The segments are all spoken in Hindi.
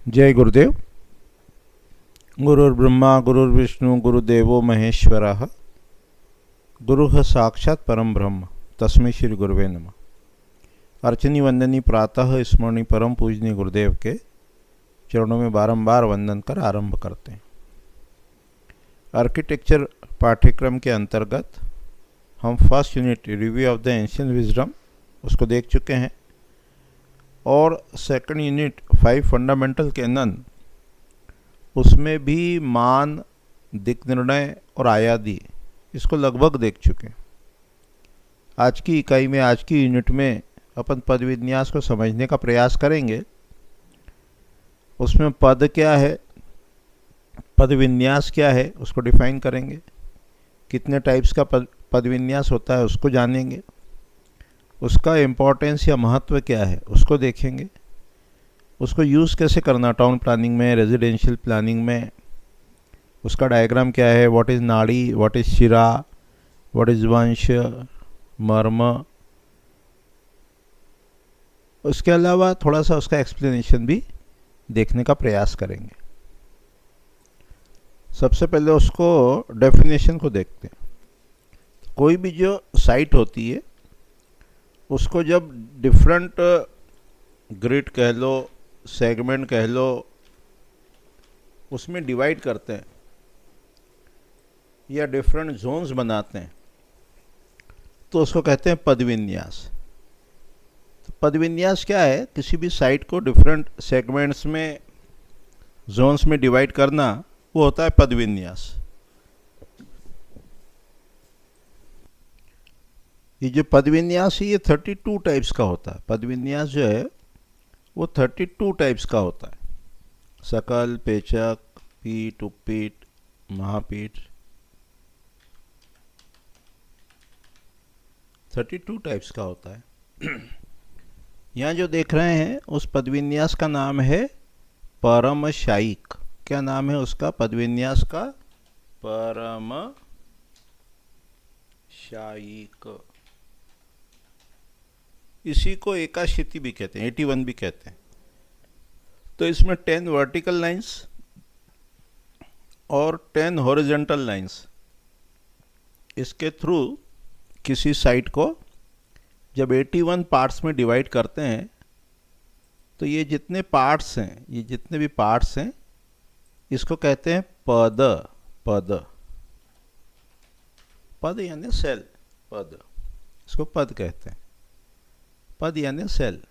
जय गुरुदेव। गुरुर्ब्रह्मा गुरुर्विष्णु गुरुदेवो महेश्वरः। गुरुः साक्षात् परम ब्रह्म तस्मै श्री गुरुवे नमः। अर्चनी वंदनी प्रातः स्मरणी परम पूजनीय गुरुदेव के चरणों में बारंबार वंदन कर आरंभ करते हैं। आर्किटेक्चर पाठ्यक्रम के अंतर्गत हम first unit review of the ancient wisdom उसको देख चुके हैं और सेकंड यूनिट 5 फंडामेंटल कैनन उसमें भी मान, दिक् निर्णय और आयादी इसको लगभग देख चुके हैं। आज की इकाई में, आज की यूनिट में अपन पद विन्यास को समझने का प्रयास करेंगे। उसमें पद क्या है, पद विन्यास क्या है उसको डिफाइन करेंगे, कितने टाइप्स का पद विन्यास होता है उसको जानेंगे, उसका इम्पोर्टेंस या महत्व क्या है उसको देखेंगे, उसको यूज़ कैसे करना टाउन प्लानिंग में, रेजिडेंशियल प्लानिंग में, उसका डायग्राम क्या है, व्हाट इज़ नाड़ी, व्हाट इज़ शिरा, व्हाट इज़ वंश, मर्म। उसके अलावा थोड़ा सा उसका एक्सप्लेनेशन भी देखने का प्रयास करेंगे। सबसे पहले उसको डेफिनेशन को देखते हैं। कोई भी जो साइट होती है उसको जब डिफरेंट ग्रिड कह लो, सेगमेंट कह लो, उसमें डिवाइड करते हैं या डिफरेंट जोन्स बनाते हैं तो उसको कहते हैं पद विन्यास। तो पद विन्यास क्या है? किसी भी साइट को डिफरेंट सेगमेंट्स में, जोन्स में डिवाइड करना, वो होता है पद विन्यास। ये जो पद विन्यास है ये 32 टाइप्स का होता है। पद विन्यास जो है वो 32 टाइप्स का होता है। सकल, पेचक, पीठ, उपपीठ, महापीठ, 32 टाइप्स का होता है। यहाँ जो देख रहे हैं उस पद विन्यास का नाम है परमशायिक। क्या नाम है उसका पद विन्यास का? परमशायिक। इसी को एकाशीति भी कहते हैं, 81 भी कहते हैं। तो इसमें 10 वर्टिकल लाइंस और 10 हॉरिजॉन्टल लाइंस, इसके थ्रू किसी साइट को जब 81 पार्ट्स में डिवाइड करते हैं तो ये जितने पार्ट्स हैं, ये जितने भी पार्ट्स हैं, इसको कहते हैं पद। पद, पद यानी सेल, पद, इसको पद कहते हैं। पद यानी सेल।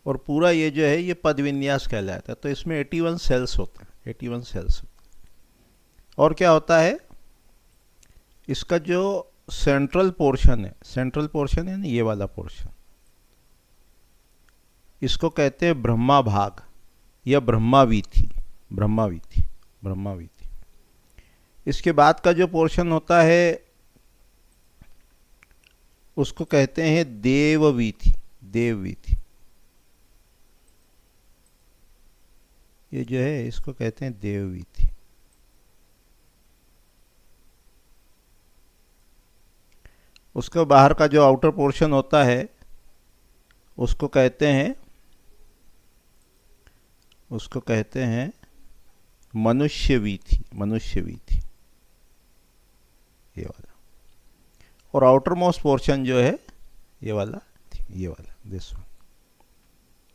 और पूरा ये जो है ये पद विन्यास कहलाता है। तो इसमें 81 सेल्स होते हैं, 81 सेल्स होते हैं। और क्या होता है, इसका जो सेंट्रल पोर्शन है, सेंट्रल पोर्शन है ना, ये वाला पोर्शन, इसको कहते हैं ब्रह्मा भाग या ब्रह्मावीथि। ब्रह्मावीथि, ब्रह्मावीथि। इसके बाद का जो पोर्शन होता है उसको कहते हैं देववीथि। देववीथि, ये जो है इसको कहते हैं देववीथि। उसका बाहर का जो आउटर पोर्शन होता है उसको कहते हैं, उसको कहते हैं मनुष्यवीथि। मनुष्यवीथि, ये वाला। और आउटर मोस्ट पोर्शन जो है ये वाला, this one,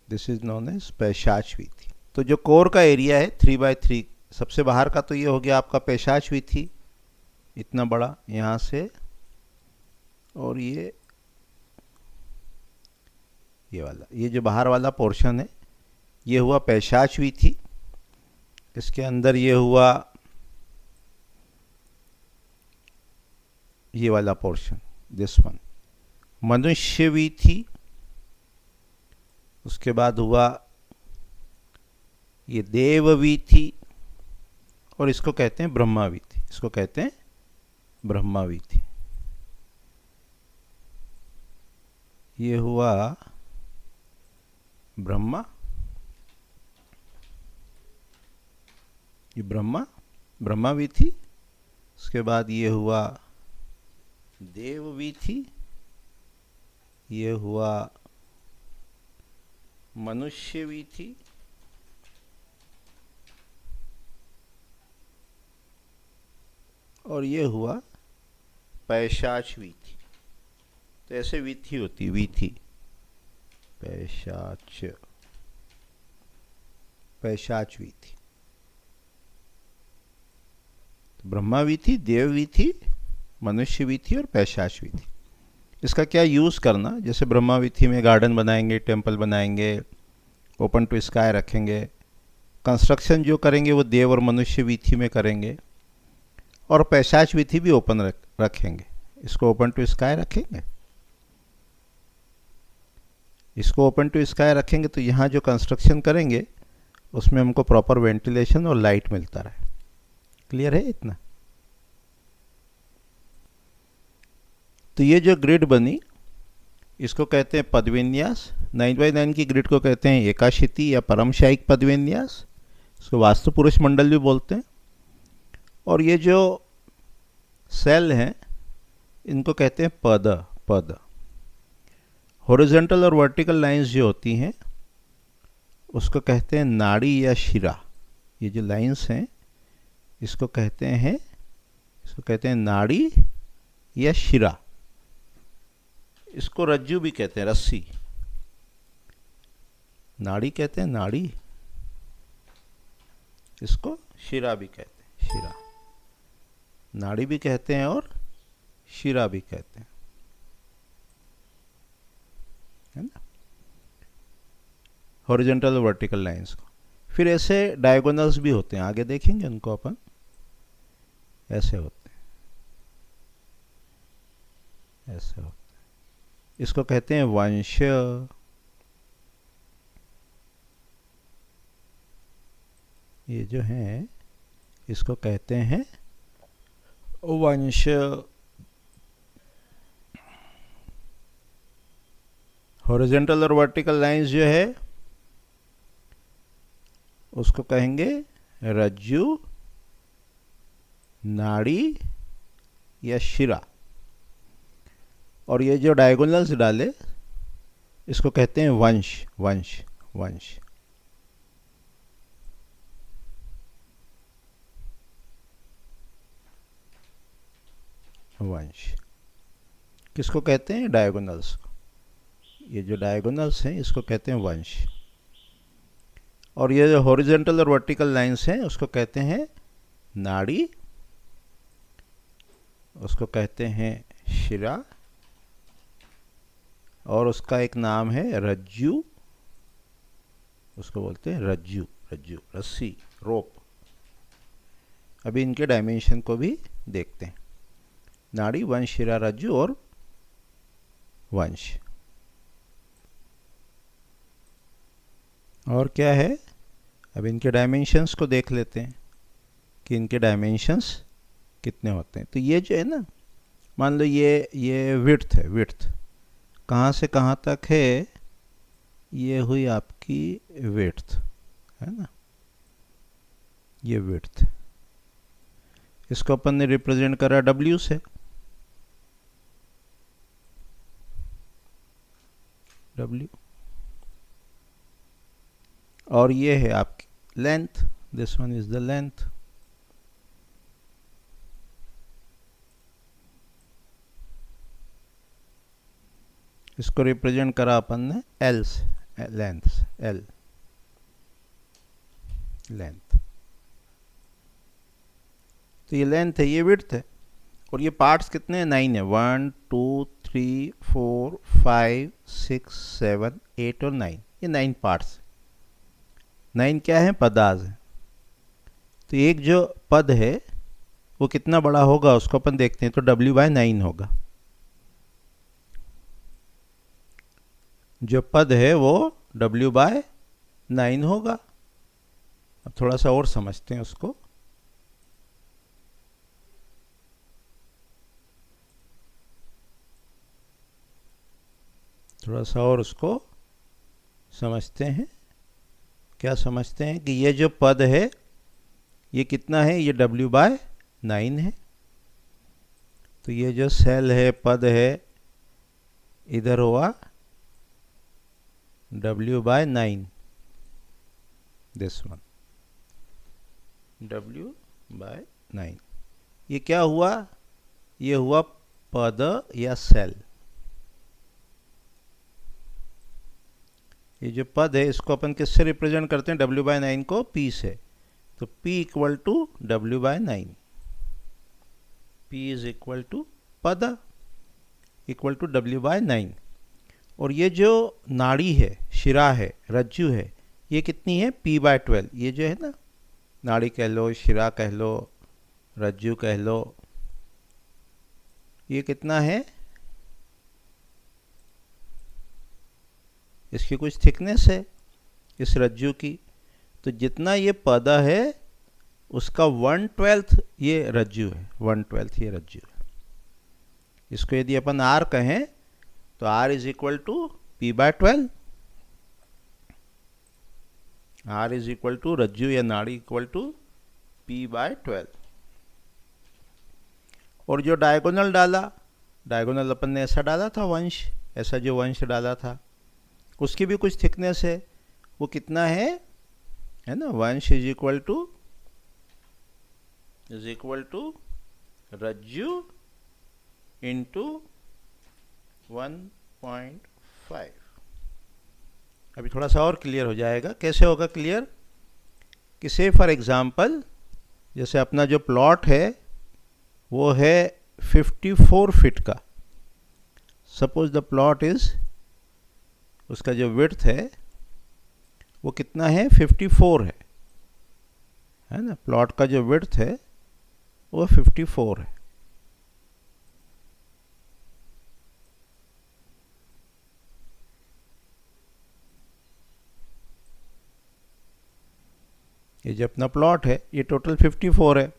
this is known as पैशाचवीथि। तो जो कोर का एरिया है 3/3, सबसे बाहर का तो ये हो गया आपका पैशाचवीथि, इतना बड़ा यहाँ से, और ये वाला, ये जो बाहर वाला पोर्शन है ये हुआ पैशाचवीथि। इसके अंदर ये हुआ ये वाला पोर्शन, दिस वन, मनुष्यवीथि। उसके बाद हुआ ये देववीथि, और इसको कहते हैं ब्रह्मावीथि। इसको कहते हैं ब्रह्मावीथि। ये हुआ ब्रह्मा, ये ब्रह्मा, ब्रह्मावीथि। उसके बाद ये हुआ देववीथि, ये हुआ मनुष्यवीथि, और ये हुआ पैशाच वीथी। तो ऐसे वीथी होती, वीथी, पैशाच, पैशाच वीथी। तो ब्रह्मा वीथी, देव वीथी, मनुष्य वीथी और पैशाच वीथी। इसका क्या यूज़ करना, जैसे ब्रह्मा वीथी में गार्डन बनाएंगे, टेम्पल बनाएंगे, ओपन टू स्काई रखेंगे, कंस्ट्रक्शन जो करेंगे वो देव और मनुष्य वीथी में करेंगे, और पैशाच वीथी भी ओपन रखेंगे। इसको ओपन टू स्काई रखेंगे, इसको ओपन टू स्काई रखेंगे तो यहाँ जो कंस्ट्रक्शन करेंगे उसमें हमको प्रॉपर वेंटिलेशन और लाइट मिलता रहे। क्लियर है इतना? तो ये जो ग्रिड बनी इसको कहते हैं पदविन्यास। 9x9 की ग्रिड को कहते हैं एकाशिति या परमशायिक पदविन्यास। इसको वास्तु पुरुष मंडल भी बोलते हैं। और ये जो सेल हैं इनको कहते हैं पद। पद हॉरिजॉन्टल और वर्टिकल लाइंस जो होती हैं उसको कहते हैं नाड़ी या शिरा। ये जो लाइंस हैं इसको कहते हैं नाड़ी या शिरा। इसको रज्जु भी कहते हैं, रस्सी। नाड़ी कहते हैं, नाड़ी। इसको शिरा भी कहते हैं, शिरा। नाड़ी भी कहते हैं और शिरा भी कहते हैं, है ना, हॉरिजॉन्टल और वर्टिकल लाइंस को। फिर ऐसे डायगोनल्स भी होते हैं, आगे देखेंगे उनको अपन। ऐसे होते हैं, ऐसे होते हैं। इसको कहते हैं वंश। ये जो है इसको कहते हैं वंश। हॉरिजॉन्टल और वर्टिकल लाइंस जो है उसको कहेंगे रज्जु, नाड़ी या शिरा। और ये जो डायगोनल्स डाले इसको कहते हैं वंश। वंश, वंश। वंश किसको कहते हैं? डायगोनल्स को। ये जो डायगोनल्स हैं इसको कहते हैं वंश। और ये जो हॉरिजॉन्टल और वर्टिकल लाइंस हैं उसको कहते हैं नाड़ी, उसको कहते हैं शिरा, और उसका एक नाम है रज्जु। उसको बोलते हैं रज्जु, रज्जु, रस्सी, रोप। अभी इनके डायमेंशन को भी देखते हैं। नाड़ी, वंश, शिरा, रज्जु और वंश। और क्या है? अब इनके डायमेंशंस को देख लेते हैं कि इनके डायमेंशंस कितने होते हैं। तो ये जो है ना, मान लो ये विड्थ है। विड्थ कहाँ से कहाँ तक है? ये हुई आपकी विड्थ, है ना, ये विड्थ। इसको अपन ने रिप्रेजेंट करा W से। W। और ये है आपकी length. This one is the length. इसको रिप्रेजेंट करा अपन ने L से, लेंथ, L, लेंथ। तो ये लेंथ है, ये विड्थ है। और ये पार्ट्स कितने हैं? 9 है। 1 2 3 4 5 6 7 8 और 9। ये 9 पार्ट्स। 9 क्या है? पदाज है। तो एक जो पद है वो कितना बड़ा होगा उसको अपन देखते हैं। तो W/9 होगा। जो पद है वो W/9 होगा। अब थोड़ा सा और समझते हैं उसको। थोड़ा सा और उसको समझते हैं। क्या समझते हैं कि ये जो पद है ये कितना है? ये W/9 है। तो ये जो सेल है, पद है, इधर हुआ W/9, दिस वन W/9। ये क्या हुआ, ये हुआ पद या सेल। ये जो पद है इसको अपन किससे रिप्रेजेंट करते हैं, W/9 को P से, तो P equal to W/9, P is equal to पद इक्वल टू W/9। और ये जो नाड़ी है, शिरा है, रज्जु है, ये कितनी है, P/12। ये जो है ना, नाड़ी कह लो, शिरा कह लो, रज्जु कह लो, ये कितना है, इसकी कुछ थिकनेस है इस रज्जु की, तो जितना ये पद है उसका 1/12 ये रज्जु है, 1/12 ये रज्जु है। इसको यदि अपन R कहें तो R is equal to P/12, R is equal to रज्जु या नाड़ी इक्वल टू P/12। और जो डायगोनल डाला, डायगोनल अपन ने ऐसा डाला था वंश, ऐसा जो वंश डाला था उसकी भी कुछ थिकनेस है, वो कितना है ना, वंश इज इक्वल टू रज्जु इंटू 1.5। अभी थोड़ा सा और क्लियर हो जाएगा। कैसे होगा क्लियर, कि से फॉर एग्जांपल जैसे अपना जो प्लॉट है वो है 54 फीट का। सपोज द प्लॉट इज, उसका जो विड्थ है वो कितना है, 54 है ना। प्लॉट का जो विड्थ है वो 54 है। ये जो अपना प्लॉट है ये टोटल 54 है,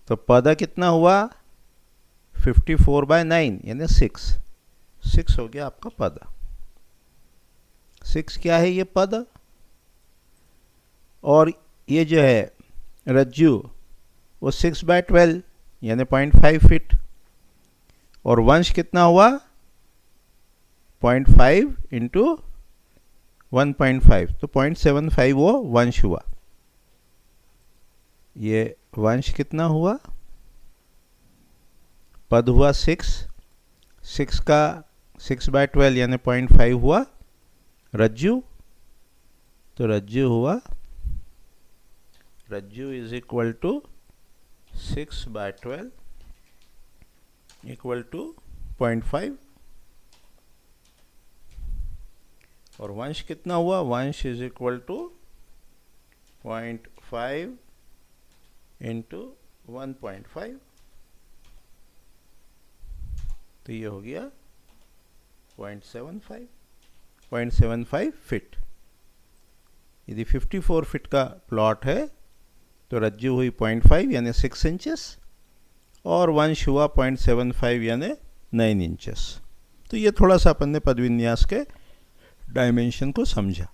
तो पद कितना हुआ, 54/9 यानी 6 हो गया आपका पद। 6 क्या है, ये पद। और ये जो है रज्जु वो 6/12 यानी 0.5 फीट। और वंश कितना हुआ, 0.5 इंटू 1.5, तो 0.75 वो वंश हुआ। ये वंश कितना हुआ, पद हुआ 6 का 6/12 यानी 0.5 हुआ रज्जु, तो रज्जु हुआ, रज्जु is equal to 6/12 equal to 0.5। और वंश कितना हुआ, वंश इज इक्वल टू 0.5 इंटू 1.5, तो ये हो गया 0.75 फीट। यदि 54 फीट का प्लॉट है तो रज्जु हुई 0.5 यानी 6 इंचेस, और वंश हुआ 0.75 यानी 9 इंचेस। तो ये थोड़ा सा अपन ने पद विन्यास के डायमेंशन को समझा।